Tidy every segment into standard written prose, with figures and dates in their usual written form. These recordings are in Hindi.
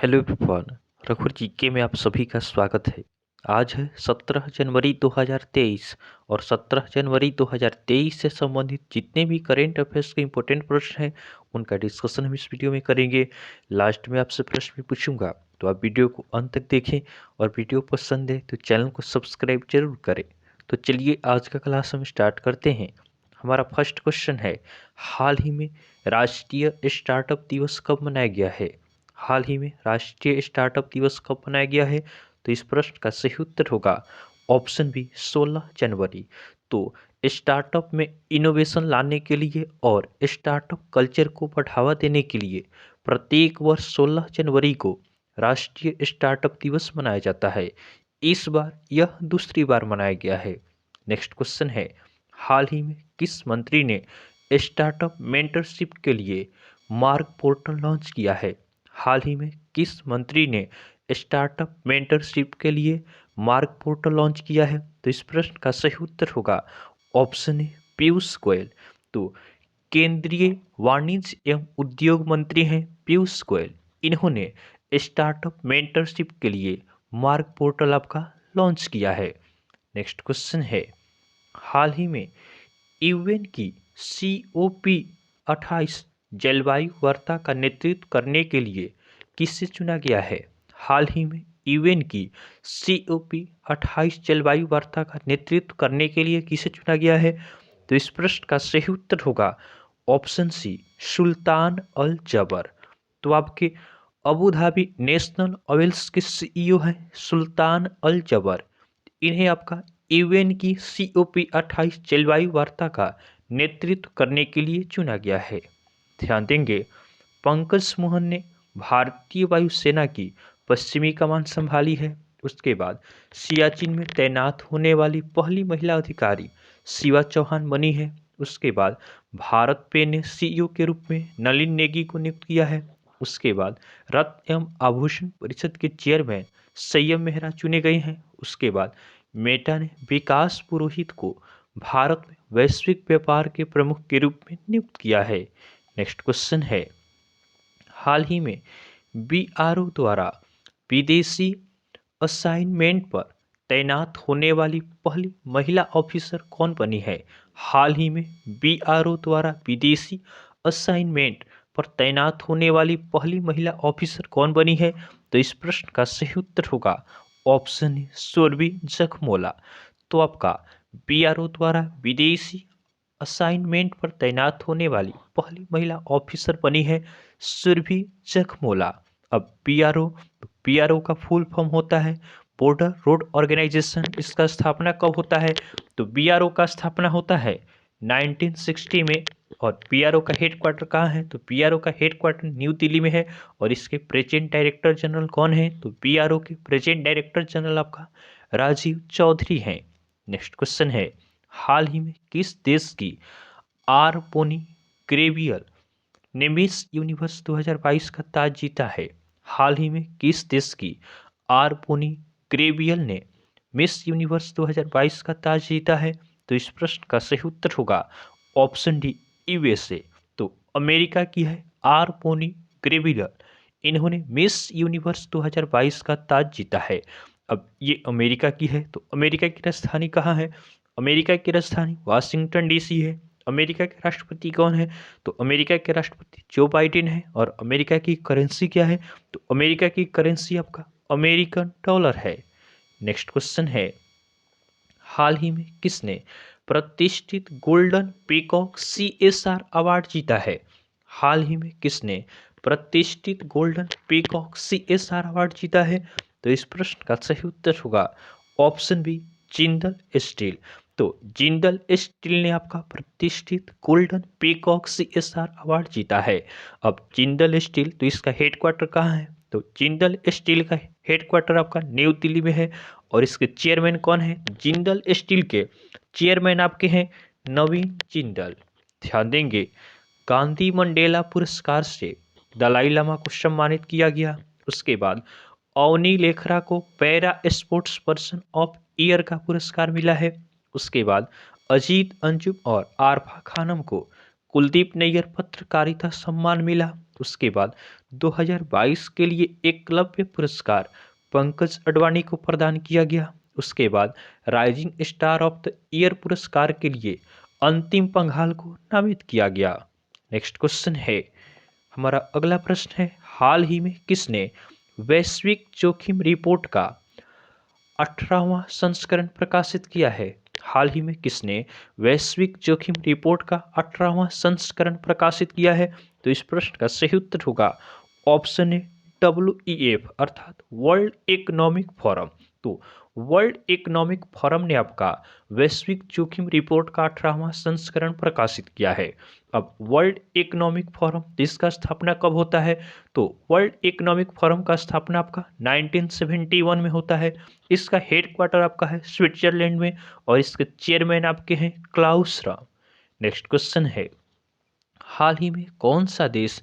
Hello everyone. रघुवर जीके में आप सभी का स्वागत है। आज है 17 जनवरी 2023 और 17 जनवरी 2023 से संबंधित जितने भी करेंट अफेयर्स के इंपॉर्टेंट प्रश्न हैं उनका डिस्कशन हम इस वीडियो में करेंगे। लास्ट में आपसे प्रश्न भी पूछूंगा, तो आप वीडियो को अंत तक देखें और वीडियो पसंद है तो चैनल को सब्सक्राइब जरूर करें। तो चलिए आज का क्लास हम स्टार्ट करते हैं। हमारा फर्स्ट क्वेश्चन है, हाल ही में राष्ट्रीय स्टार्टअप दिवस कब मनाया गया है? हाल ही में राष्ट्रीय स्टार्टअप दिवस कब मनाया गया है? तो इस प्रश्न का सही उत्तर होगा ऑप्शन बी 16 जनवरी। तो स्टार्टअप में इनोवेशन लाने के लिए और स्टार्टअप कल्चर को बढ़ावा देने के लिए प्रत्येक वर्ष 16 जनवरी को राष्ट्रीय स्टार्टअप दिवस मनाया जाता है। इस बार यह दूसरी बार मनाया गया है। नेक्स्ट क्वेश्चन है, हाल ही में किस मंत्री ने स्टार्टअप मेंटरशिप के लिए मार्ग पोर्टल लॉन्च किया है? हाल ही में किस मंत्री ने स्टार्टअप मेंटरशिप के लिए मार्ग पोर्टल लॉन्च किया है? तो इस प्रश्न का सही उत्तर होगा ऑप्शन ए पीयूष गोयल। तो केंद्रीय वाणिज्य एवं उद्योग मंत्री हैं पीयूष गोयल। इन्होंने स्टार्टअप मेंटरशिप के लिए मार्ग पोर्टल आपका लॉन्च किया है। नेक्स्ट क्वेश्चन है, हाल ही में यूएन की COP28 जलवायु वार्ता का नेतृत्व करने के लिए किसे चुना गया है? हाल ही में यूएन की COP28 जलवायु वार्ता का नेतृत्व करने के लिए किसे चुना गया है? तो इस प्रश्न का सही उत्तर होगा ऑप्शन सी सुल्तान अल जबर। तो आपके अबू धाबी नेशनल ऑयल्स के CEO हैं सुल्तान अल जबर। इन्हें आपका यूएन की COP28 जलवायु वार्ता का नेतृत्व करने के लिए चुना गया है। ध्यान देंगे, पंकज मोहन ने भारतीय वायुसेना की पश्चिमी कमान संभाली है। उसके बाद सियाचिन में तैनात होने वाली पहली महिला अधिकारी शिवा चौहान बनी है। उसके बाद भारत पे ने CEO के रूप में नलिन नेगी को नियुक्त किया है। उसके बाद रत्न एवं आभूषण परिषद के चेयरमैन संयम मेहरा चुने गए हैं। उसके बाद मेटा ने विकास पुरोहित को भारत में वैश्विक व्यापार के प्रमुख के रूप में नियुक्त किया है। नेक्स्ट क्वेश्चन है, हाल ही में BRO द्वारा विदेशी असाइनमेंट पर तैनात होने वाली पहली महिला ऑफिसर कौन बनी है? हाल ही में BRO द्वारा विदेशी असाइनमेंट पर तैनात होने वाली पहली महिला ऑफिसर कौन बनी है? तो इस प्रश्न का सही उत्तर होगा ऑप्शन ए सुरभि जखमोला। तो आपका BRO द्वारा विदेशी असाइनमेंट पर तैनात होने वाली पहली महिला ऑफिसर बनी है सुरभि जखमोला। अब BRO का फुल फॉर्म होता है बॉर्डर रोड ऑर्गेनाइजेशन। इसका स्थापना कब होता है? तो BRO का स्थापना होता है 1960 में। और BRO का हेडक्वार्टर कहाँ है? तो BRO का हेडक्वार्टर न्यू दिल्ली में है। और इसके प्रेजेंट डायरेक्टर जनरल कौन है? तो BRO के प्रेजेंट डायरेक्टर जनरल आपका राजीव चौधरी हैं। नेक्स्ट क्वेश्चन है, हाल ही में किस देश की आर पोनी ग्रेवियल ने मिस यूनिवर्स 2022 का ताज जीता है? हाल ही में किस देश की आर पोनी ग्रेवियल ने मिस यूनिवर्स 2022 का ताज जीता है? तो इस प्रश्न का सही उत्तर होगा ऑप्शन डी USA। तो अमेरिका की है आर पोनी ग्रेवियल। इन्होंने मिस यूनिवर्स 2022 का ताज जीता है। अब ये अमेरिका की है, तो अमेरिका की राजधानी कहाँ है? अमेरिका की राजधानी वाशिंगटन DC है। अमेरिका के राष्ट्रपति कौन है? तो अमेरिका के राष्ट्रपति जो बाइडेन है। और अमेरिका की करेंसी क्या है? तो अमेरिका की करेंसी आपका अमेरिकन डॉलर है। नेक्स्ट क्वेश्चन है, हाल ही में किसने प्रतिष्ठित गोल्डन पीकॉक CSR अवार्ड जीता है? हाल ही में किसने प्रतिष्ठित गोल्डन पीकॉक CSR अवार्ड जीता है? तो इस प्रश्न का सही उत्तर होगा ऑप्शन बी जिंदल स्टील। तो जिंदल स्टील ने आपका प्रतिष्ठित गोल्डन पीकॉक CSR अवार्ड जीता है। अब जिंदल स्टील, तो इसका हेडक्वार्टर कहाँ है? तो जिंदल स्टील का हेडक्वार्टर आपका न्यू दिल्ली में है। और इसके चेयरमैन कौन है? जिंदल स्टील के चेयरमैन आपके हैं नवीन जिंदल। ध्यान देंगे, गांधी मंडेला पुरस्कार से दलाई लामा को सम्मानित किया गया। उसके बाद अवनी लेखरा को para sports person of year का पुरस्कार मिला है। उसके बाद अजीत अंजुम और आरफा खानम को कुलदीप नैयर पत्रकारिता सम्मान मिला। उसके बाद 2022 के लिए एकलव्य पुरस्कार पंकज अडवाणी को प्रदान किया गया। उसके बाद rising star of the year पुरस्कार के लिए अंतिम पंघाल को नामित किया गया। नेक्स्ट क्वेश्चन है, हमारा अगला प्रश्न है, हाल ही में किसने वैश्विक जोखिम रिपोर्ट का 18वां संस्करण प्रकाशित किया है? हाल ही में किसने वैश्विक जोखिम रिपोर्ट का 18वां संस्करण प्रकाशित किया है? तो इस प्रश्न का सही उत्तर होगा ऑप्शन ए WEF अर्थात वर्ल्ड इकोनॉमिक फोरम। तो वर्ल्ड इकोनॉमिक फोरम ने आपका वैश्विक जोखिम रिपोर्ट का 18वां संस्करण प्रकाशित किया है। अब वर्ल्ड इकोनॉमिक फोरम इसका स्थापना कब होता है? तो वर्ल्ड इकोनॉमिक फोरम का स्थापना आपका 1971 में होता है। इसका हेडक्वार्टर आपका है स्विट्जरलैंड में और इसके चेयरमैन आपके हैं क्लाउस राम। नेक्स्ट क्वेश्चन है, हाल ही में कौन सा देश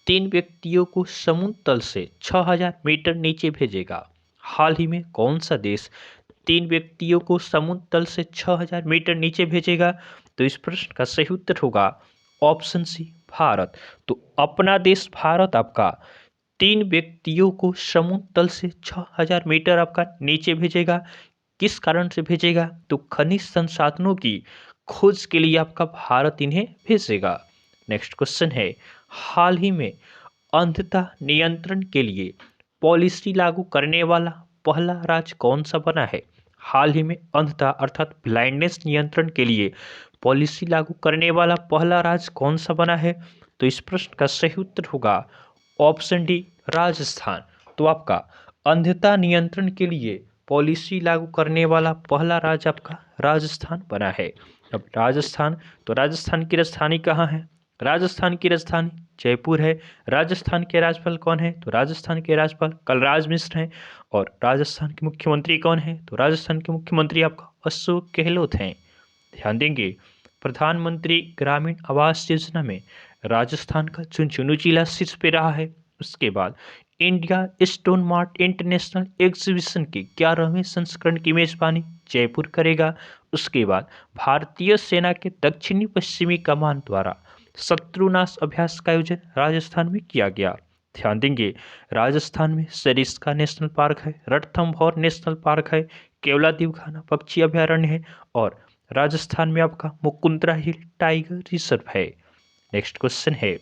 3 व्यक्तियों को समुद्र तल से 6000 मीटर नीचे भेजेगा? हाल ही में कौन सा देश 3 व्यक्तियों को समुद्र तल से 6000 मीटर नीचे भेजेगा? तो इस प्रश्न का सही उत्तर होगा ऑप्शन सी भारत। तो अपना देश भारत आपका 3 व्यक्तियों को समुद्र तल से 6000 मीटर आपका नीचे भेजेगा। किस कारण से भेजेगा? तो खनिज संसाधनों की खोज के लिए आपका भारत इन्हें भेजेगा। नेक्स्ट क्वेश्चन है, हाल ही में अंधता नियंत्रण के लिए पॉलिसी लागू करने वाला पहला राज्य कौन सा बना है? हाल ही में अंधता अर्थात ब्लाइंडनेस नियंत्रण के लिए पॉलिसी लागू करने वाला पहला राज्य कौन सा बना है? तो इस प्रश्न का सही उत्तर होगा ऑप्शन डी राजस्थान। तो आपका अंधता नियंत्रण के लिए पॉलिसी लागू करने वाला पहला राज्य आपका राजस्थान बना है। अब राजस्थान, तो राजस्थान की राजधानी कहाँ है? राजस्थान की राजधानी जयपुर है। राजस्थान के राज्यपाल कौन है? तो राजस्थान के राज्यपाल कलराज मिश्र हैं। और राजस्थान के मुख्यमंत्री कौन है? तो राजस्थान के मुख्यमंत्री आपका अशोक गहलोत हैं। ध्यान देंगे, प्रधानमंत्री ग्रामीण आवास योजना में राजस्थान का झुंझुनू जिला शीर्ष पे रहा है। उसके बाद India stone mart international exhibition के 11वें संस्करण की मेजबानी जयपुर करेगा। उसके बाद भारतीय सेना के दक्षिणी पश्चिमी कमान द्वारा शत्रुनाश अभ्यास का आयोजन राजस्थान में किया गया। ध्यान देंगे, राजस्थान में सरिस्का नेशनल पार्क है, रणथंभौर नेशनल पार्क है, केवलादेव घाना पक्षी अभयारण्य है और राजस्थान में आपका मुकुंदरा हिल टाइगर रिजर्व है। नेक्स्ट क्वेश्चन है,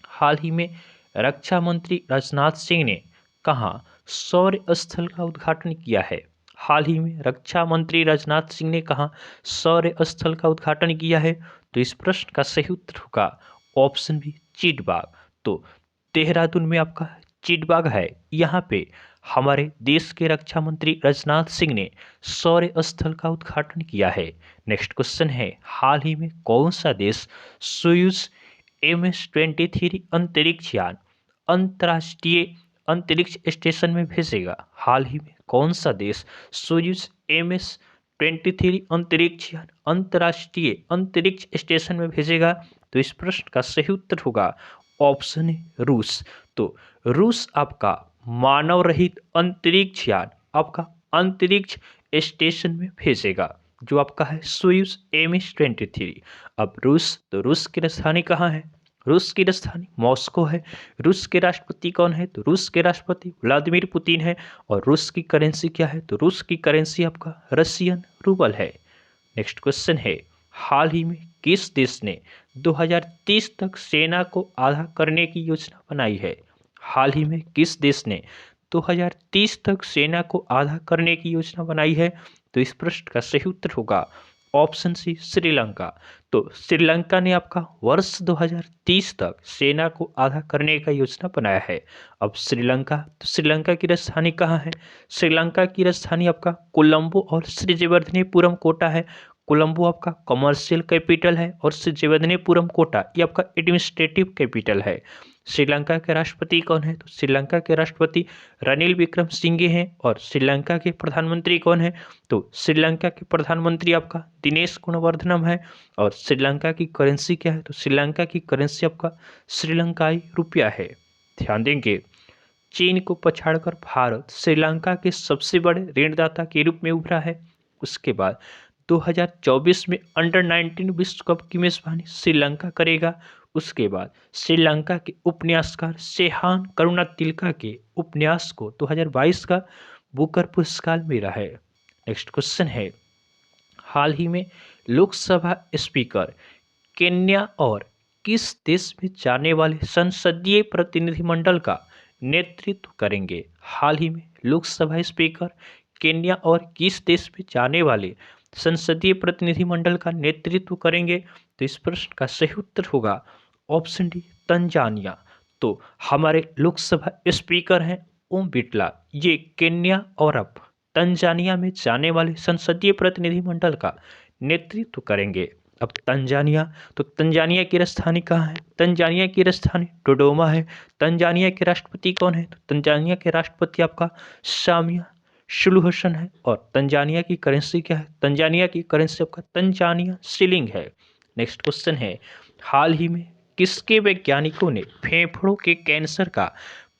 हाल ही में रक्षा मंत्री राजनाथ सिंह ने कहाँ शौर्य स्थल का उद्घाटन किया है? हाल ही में रक्षा मंत्री राजनाथ सिंह ने कहाँ शौर्य स्थल का उद्घाटन किया है? तो इस प्रश्न का सही उत्तर होगा ऑप्शन बी चिटबाग। तो देहरादून में आपका चिटबाग है, यहाँ पे हमारे देश के रक्षा मंत्री राजनाथ सिंह ने शौर्य स्थल का उद्घाटन किया है। नेक्स्ट क्वेश्चन है, हाल ही में कौन सा देश सोयूज MS-23 अंतरिक्ष यान अंतर्राष्ट्रीय अंतरिक्ष स्टेशन में भेजेगा? हाल ही में कौन सा देश सोयूज MS-23 अंतरिक्ष यान अंतर्राष्ट्रीय अंतरिक्ष स्टेशन में भेजेगा? तो इस प्रश्न का सही उत्तर होगा ऑप्शन ए रूस। तो रूस आपका मानव रहित अंतरिक्ष यान आपका अंतरिक्ष स्टेशन में भेजेगा, जो आपका है सोयूज MS-23। अब रूस, तो रूस की राजधानी कहाँ है? रूस की राजधानी मॉस्को है। रूस के राष्ट्रपति कौन है? तो रूस के राष्ट्रपति व्लादिमीर पुतिन है। और रूस की करेंसी क्या है? तो रूस की करेंसी आपका रशियन रूबल है। नेक्स्ट क्वेश्चन है, हाल ही में किस देश ने 2030 तक सेना को आधा करने की योजना बनाई है? हाल ही में किस देश ने 2030 तक सेना को आधा करने की योजना बनाई है? तो इस प्रश्न का सही उत्तर होगा ऑप्शन सी श्रीलंका। तो श्रीलंका ने आपका वर्ष 2030 तक सेना को आधा करने का योजना बनाया है। अब श्रीलंका, तो श्रीलंका की राजधानी कहाँ है? श्रीलंका की राजधानी आपका कोलंबो और श्रीजवर्धनेपुरम कोटा है। कोलंबो आपका कमर्शियल कैपिटल है और श्रीजवर्धनेपुरम कोटा ये आपका एडमिनिस्ट्रेटिव कैपिटल है। श्रीलंका के राष्ट्रपति कौन है? तो श्रीलंका के राष्ट्रपति रनिल विक्रमसिंघे हैं। और श्रीलंका के प्रधानमंत्री कौन है? तो श्रीलंका के प्रधानमंत्री आपका दिनेश गुणवर्धनम है। और श्रीलंका की करेंसी क्या है? तो श्रीलंका की करेंसी आपका श्रीलंकाई रुपया है। ध्यान देंगे, चीन को पछाड़कर भारत श्रीलंका के सबसे बड़े ऋणदाता के रूप में उभरा है। उसके बाद 2024 में अंडर 19 विश्व कप की मेजबानी श्रीलंका करेगा। उसके बाद श्रीलंका के उपन्यासकार सेहान करुणातिलका के उपन्यास को 2022 का बुकर पुरस्कार मिला है। नेक्स्ट क्वेश्चन है, हाल ही में लोकसभा स्पीकर केन्या और किस देश में जाने वाले संसदीय प्रतिनिधिमंडल का नेतृत्व करेंगे? हाल ही में लोकसभा स्पीकर केन्या और किस देश में जाने वाले संसदीय प्रतिनिधिमंडल का नेतृत्व करेंगे? तो इस प्रश्न का सही उत्तर होगा ऑप्शन डी, तंजानिया। तो हमारे लोकसभा स्पीकर हैं ओम बिरला, ये केन्या और अब तंजानिया में जाने वाले संसदीय प्रतिनिधिमंडल का नेतृत्व करेंगे। अब तंजानिया, तो तंजानिया की राजधानी कहाँ है? तंजानिया की राजधानी डोडोमा है। तंजानिया के राष्ट्रपति कौन है? तो तंजानिया के राष्ट्रपति आपका सामिया सुलुहु हसन है। और तंजानिया की करेंसी क्या है? तंजानिया की करेंसी आपका तंजानिया शिलिंग है। नेक्स्ट क्वेश्चन है, हाल ही में किसके वैज्ञानिकों ने फेफड़ों के कैंसर का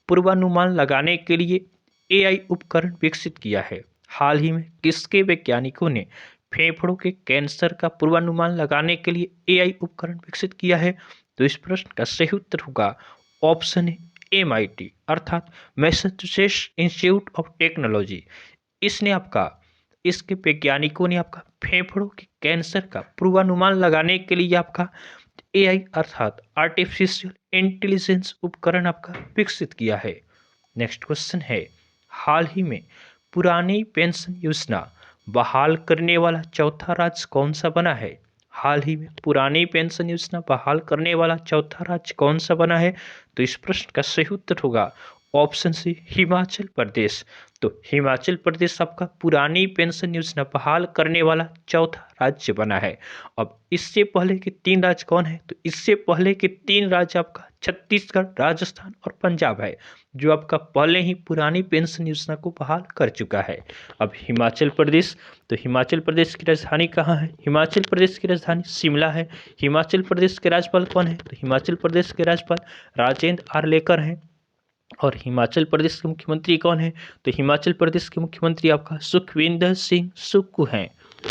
पूर्वानुमान लगाने के लिए एआई उपकरण विकसित किया है? हाल ही में किसके वैज्ञानिकों ने फेफड़ों के कैंसर का पूर्वानुमान लगाने के लिए एआई उपकरण विकसित किया है? तो इस प्रश्न का सही उत्तर होगा ऑप्शन ए, MIT अर्थात मैसाचुसेट्स इंस्टीट्यूट ऑफ टेक्नोलॉजी। इसके वैज्ञानिकों ने आपका फेफड़ों के कैंसर का पूर्वानुमान लगाने के लिए आपका एआई अर्थात आर्टिफिशियल इंटेलिजेंस उपकरण आपका विकसित किया है। नेक्स्ट क्वेश्चन है, हाल ही में पुरानी पेंशन योजना बहाल करने वाला चौथा राज्य कौन सा बना है? हाल ही में पुरानी पेंशन योजना बहाल करने वाला चौथा राज्य कौन सा बना है? तो इस प्रश्न का सही उत्तर होगा ऑप्शन सी, हिमाचल प्रदेश। तो हिमाचल प्रदेश आपका पुरानी पेंशन योजना बहाल करने वाला चौथा राज्य बना है। अब इससे पहले के 3 राज्य कौन है? तो इससे पहले के 3 राज्य आपका छत्तीसगढ़, राजस्थान और पंजाब है, जो आपका पहले ही पुरानी पेंशन योजना को बहाल कर चुका है। अब हिमाचल प्रदेश, तो हिमाचल प्रदेश की राजधानी कहाँ है? हिमाचल प्रदेश की राजधानी शिमला है। हिमाचल प्रदेश के राज्यपाल कौन है? तो हिमाचल प्रदेश के राज्यपाल राजेंद्र आर्लेकर हैं। और हिमाचल प्रदेश के मुख्यमंत्री कौन है? तो हिमाचल प्रदेश के मुख्यमंत्री आपका सुखविंदर सिंह सुक्खू हैं।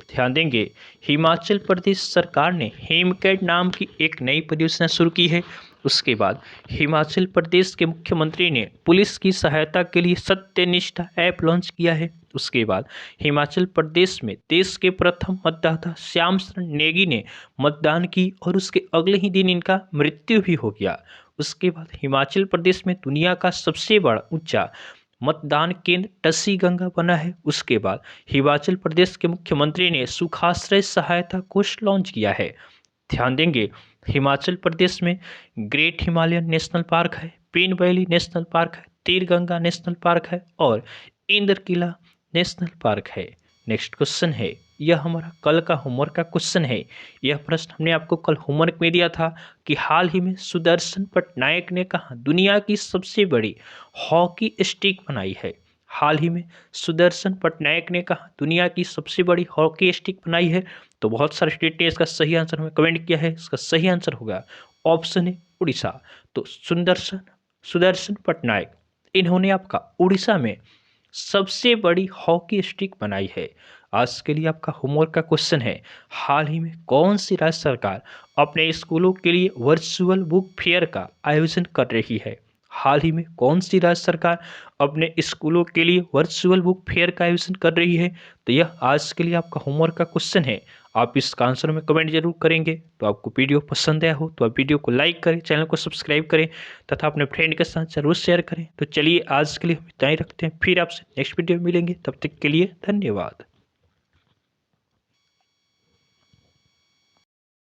ध्यान देंगे, हिमाचल प्रदेश सरकार ने हेमकैट नाम की एक नई परियोजना शुरू की है। उसके बाद हिमाचल प्रदेश के मुख्यमंत्री ने पुलिस की सहायता के लिए सत्यनिष्ठा ऐप लॉन्च किया है। उसके बाद हिमाचल प्रदेश में देश के प्रथम मतदाता श्याम शरण नेगी ने मतदान की और उसके अगले ही दिन इनका मृत्यु भी हो गया। उसके बाद हिमाचल प्रदेश में दुनिया का सबसे बड़ा ऊंचा मतदान केंद्र टसी गंगा बना है। उसके बाद हिमाचल प्रदेश के मुख्यमंत्री ने सुखाश्रय सहायता कोष लॉन्च किया है। ध्यान देंगे, हिमाचल प्रदेश में ग्रेट हिमालयन नेशनल पार्क है, पीन वैली नेशनल पार्क है, तीर गंगा नेशनल पार्क है और इंद्र किला नेशनल पार्क है। नेक्स्ट क्वेश्चन है, यह हमारा कल का होमवर्क का क्वेश्चन है। यह प्रश्न हमने आपको कल होमवर्क में दिया था कि हाल ही में सुदर्शन पटनायक ने कहा दुनिया की सबसे बड़ी हॉकी स्टिक बनाई है? हाल ही में सुदर्शन पटनायक ने कहा दुनिया की सबसे बड़ी हॉकी स्टिक बनाई है। तो बहुत सारे स्टेट ने इसका सही आंसर हमें कमेंट किया है। इसका सही आंसर होगा ऑप्शन ए, उड़ीसा। तो सुदर्शन पटनायक, इन्होंने आपका उड़ीसा में सबसे बड़ी हॉकी स्टिक बनाई है। आज के लिए आपका होमवर्क का क्वेश्चन है, हाल ही में कौन सी राज्य सरकार अपने स्कूलों के लिए वर्चुअल बुक फेयर का आयोजन कर रही है? हाल ही में कौन सी राज्य सरकार अपने स्कूलों के लिए वर्चुअल बुक फेयर का आयोजन कर रही है? तो यह आज के लिए आपका होमवर्क का क्वेश्चन है। आप इसका आंसर में कमेंट जरूर करेंगे। तो आपको वीडियो पसंद आया हो तो आप वीडियो को लाइक करें, चैनल को सब्सक्राइब करें तथा अपने फ्रेंड के साथ जरूर शेयर करें। तो चलिए आज के लिए हम इतना ही रखते हैं, फिर आपसे नेक्स्ट वीडियो में मिलेंगे। तब तक के लिए धन्यवाद।